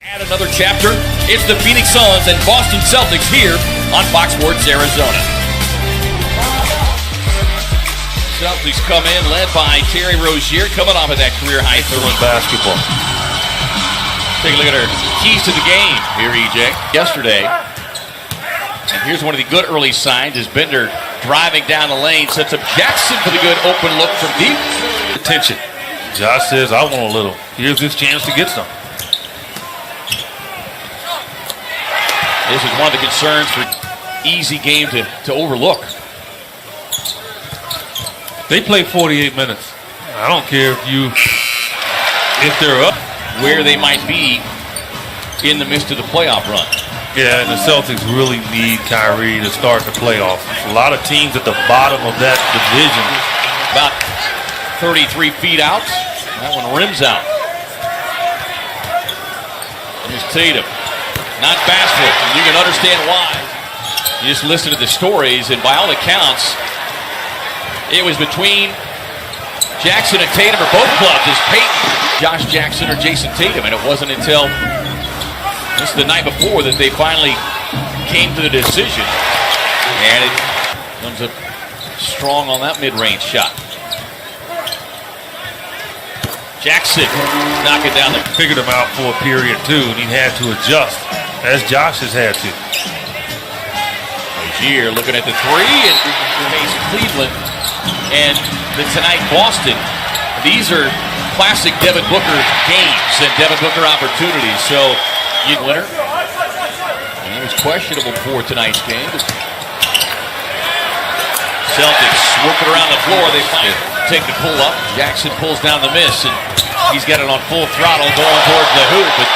Add another chapter. It's the Phoenix Suns and Boston Celtics here on Fox Sports Arizona. Celtics come in, led by Terry Rozier, coming off of that career-high third basketball. Take a look at her keys to the game here, EJ. Yesterday, and here's one of the good early signs as Bender driving down the lane, sets up Jackson for the good open look from deep. Attention. Josh says, I want a little. Here's his chance to get some. This is one of the concerns for easy game to overlook. They play 48 minutes. I don't care if they're up. Where they might be in the midst of the playoff run. Yeah, and the Celtics really need Kyrie to start the playoffs. A lot of teams at the bottom of that division. About 33 feet out. That one rims out. Here's Tatum. Not fast enough. You can understand why. You just listen to the stories, and by all accounts, it was between Jackson and Tatum, or both clubs, as Peyton, Josh Jackson or Jason Tatum, and it wasn't until this is the night before that they finally came to the decision, and it comes up strong on that mid-range shot. Jackson knocking down the. Figured him out for a period too, and he had to adjust, as Josh has had to. Rozier looking at the three, and face Cleveland, and tonight Boston. These are classic Devin Booker games and Devin Booker opportunities. So, you winner. And he was questionable for tonight's game. Celtics working around the floor. They find it. Take the pull up. Jackson pulls down the miss, and he's got it on full throttle going towards the hoop. But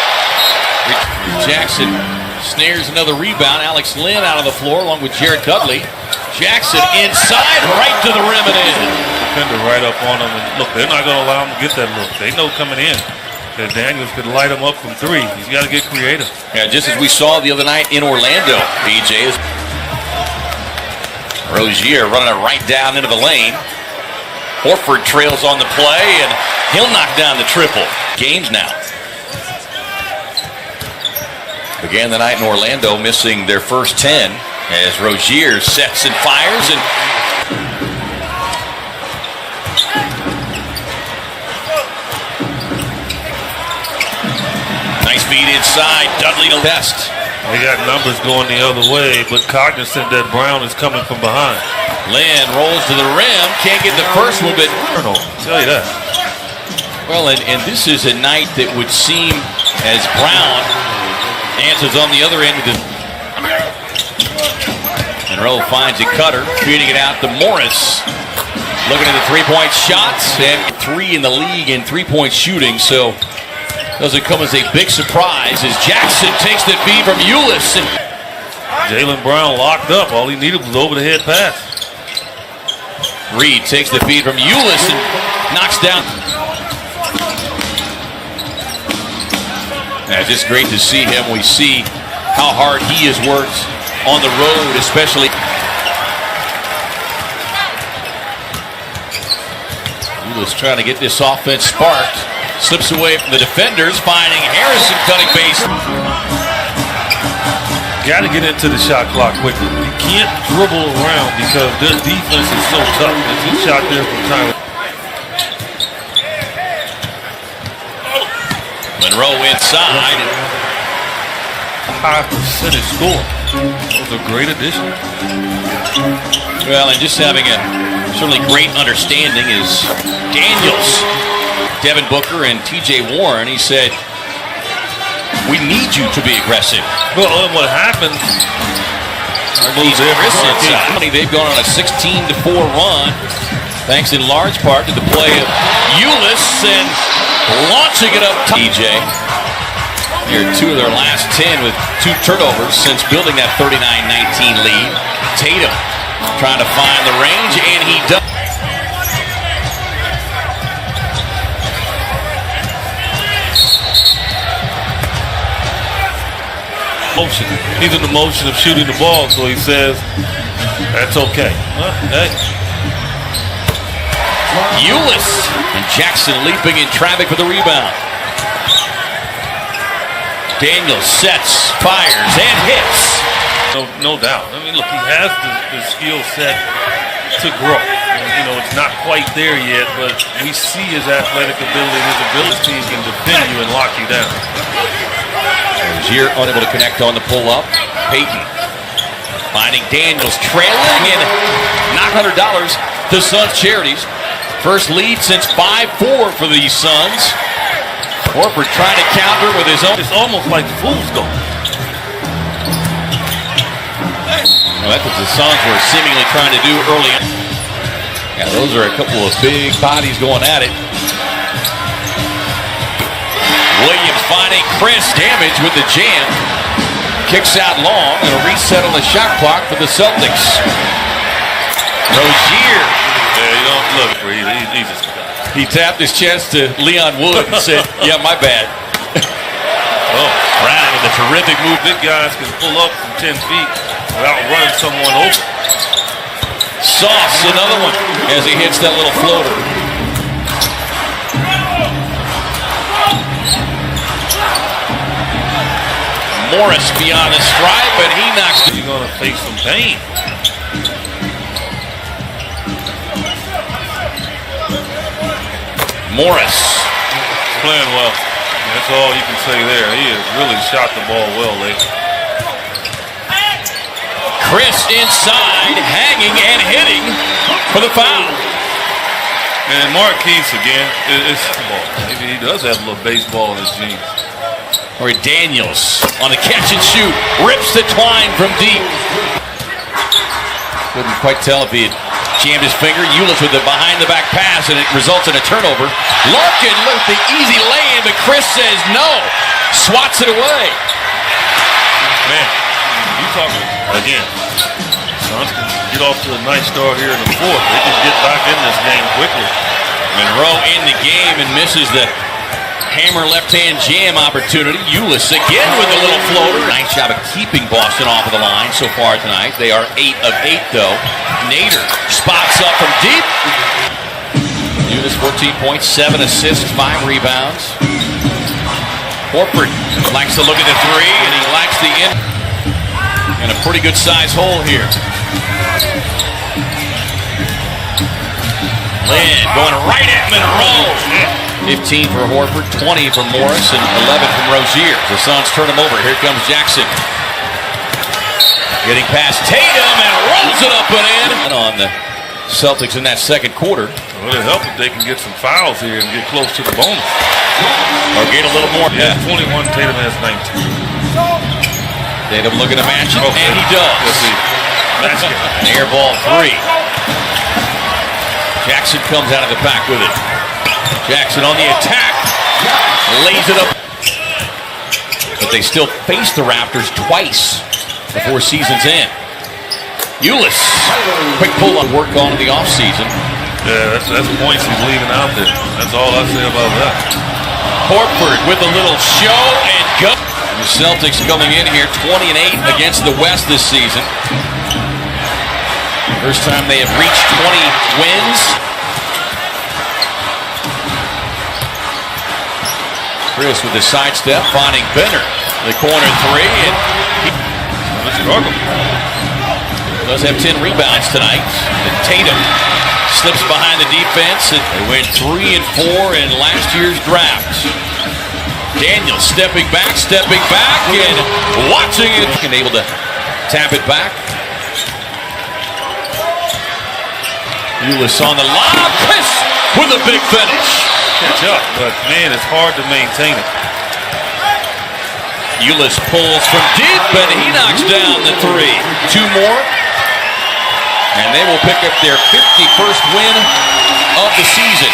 Jackson snares another rebound. Alex Lynn out of the floor along with Jared Dudley. Jackson inside, right to the rim and in. Defender right up on him. And look, they're not going to allow him to get that look. They know coming in that Daniels could light him up from three. He's got to get creative. Yeah, just as we saw the other night in Orlando, BJ. Rozier running it right down into the lane. Horford trails on the play, and he'll knock down the triple. Games now. Began the night in Orlando, missing their first 10 as Rozier sets and fires. And nice feed inside. Dudley to best. They got numbers going the other way, but cognizant that Brown is coming from behind. Lynn rolls to the rim. Can't get the first one, but I'll tell you that. Well, and this is a night that would seem as Brown answers on the other end of the. Monroe finds a cutter, feeding it out to Morris. Looking at the three-point shots, and 3 in the league in three-point shooting, so doesn't come as a big surprise as Jackson takes the feed from Ulis. And Jaylen Brown locked up. All he needed was over-the-head pass. Reed takes the feed from Ulis and knocks down. Yeah, just great to see him. We see how hard he has worked on the road, especially. Ulis trying to get this offense sparked. Slips away from the defenders, finding Harrison cutting base. Got to get into the shot clock quickly. You can't dribble around because their defense is so tough. There's a good shot there from Tyler. Monroe inside. A high percentage score. That was a great addition. Well, and just having a certainly great understanding is Daniels. Devin Booker and TJ Warren, he said, we need you to be aggressive. Well, what happened? They've gone on a 16-4 run, thanks in large part to the play of Ulis and launching it up top. TJ. They're 2 of their last 10 with 2 turnovers since building that 39-19 lead. Tatum trying to find the range, and he does. Motion. He's in the motion of shooting the ball, so he says, that's okay. Hey. Ulis and Jackson leaping in traffic for the rebound. Daniels sets, fires, and hits. No doubt. I mean, look, he has the skill set to grow. You know, it's not quite there yet, but we see his athletic ability and his ability can defend you and lock you down. Rozier unable to connect on the pull-up. Payton finding Daniels trailing and $900 to Suns charities. First lead since 5-4 for these Suns. Horford trying to counter with his own. It's almost like fool's gold. Well, that's what the Suns were seemingly trying to do early. Yeah, those are a couple of big bodies going at it. Williams finding Chris, damage with the jam. Kicks out long and a reset on the shot clock for the Celtics. Rozier. Yeah, you don't look for He tapped his chest to Leon Wood and said, yeah, my bad. Brown with a terrific move. Big guys can pull up from 10 feet without running someone over. Sauce, another one, as he hits that little floater. Morris beyond the stripe, and he knocks it. You're going to face some pain. Morris. Playing well. That's all you can say there. He has really shot the ball well lately. Chris inside, hanging and hitting for the foul. And Marquise again, it's the ball. Maybe he does have a little baseball in his jeans. Or Daniels on the catch and shoot, rips the twine from deep. Couldn't quite tell if he had jammed his finger. Ulis with the behind-the-back pass, and it results in a turnover. Larkin with the easy lay-in, but Chris says no. Swats it away. Man, you talking again. Suns can get off to a nice start here in the fourth. They can get back in this game quickly. Monroe in the game and misses the hammer left-hand jam opportunity. Ulis again with a little floater. Nice job of keeping Boston off of the line so far tonight. They are 8 of 8 though. Nader spots up from deep. Ulis 14 points, 7 assists, 5 rebounds. Horford likes to look at the three, and he likes the in. And a pretty good size hole here. Lynn going right at Monroe. 15 for Horford, 20 from Morris, and 11 from Rozier. The Suns turn him over. Here comes Jackson. Getting past Tatum and rolls it up and in. On the Celtics in that second quarter. Well, it'll help if they can get some fouls here and get close to the bonus. Or get a little more. Yeah, 21, Tatum has 19. Tatum looking to match it, and he does. Let's see. An air ball 3. Jackson comes out of the pack with it. Jackson on the attack. Lays it up. But they still face the Raptors twice before season's end. Ulis. Quick pull on work on in the offseason. Yeah, that's points he's leaving out there. That's all I say about that. Horford with a little show and go. The Celtics coming in here 20-8 against the West this season. First time they have reached 20 wins. Chris with the sidestep, finding Benner. The corner 3, and he does have 10 rebounds tonight. And Tatum slips behind the defense, and they went 3 and 4 in last year's draft. Daniels stepping back, and watching it. And able to tap it back. Ulis on the lob. Chris with a big finish. Catch up, but man, it's hard to maintain it. Ulis pulls from deep, and he knocks down the 3. 2 more, and they will pick up their 51st win of the season.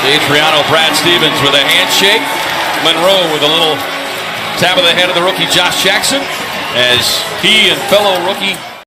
Adriano, Brad Stevens with a handshake. Monroe with a little tap of the head of the rookie Josh Jackson, as he and fellow rookie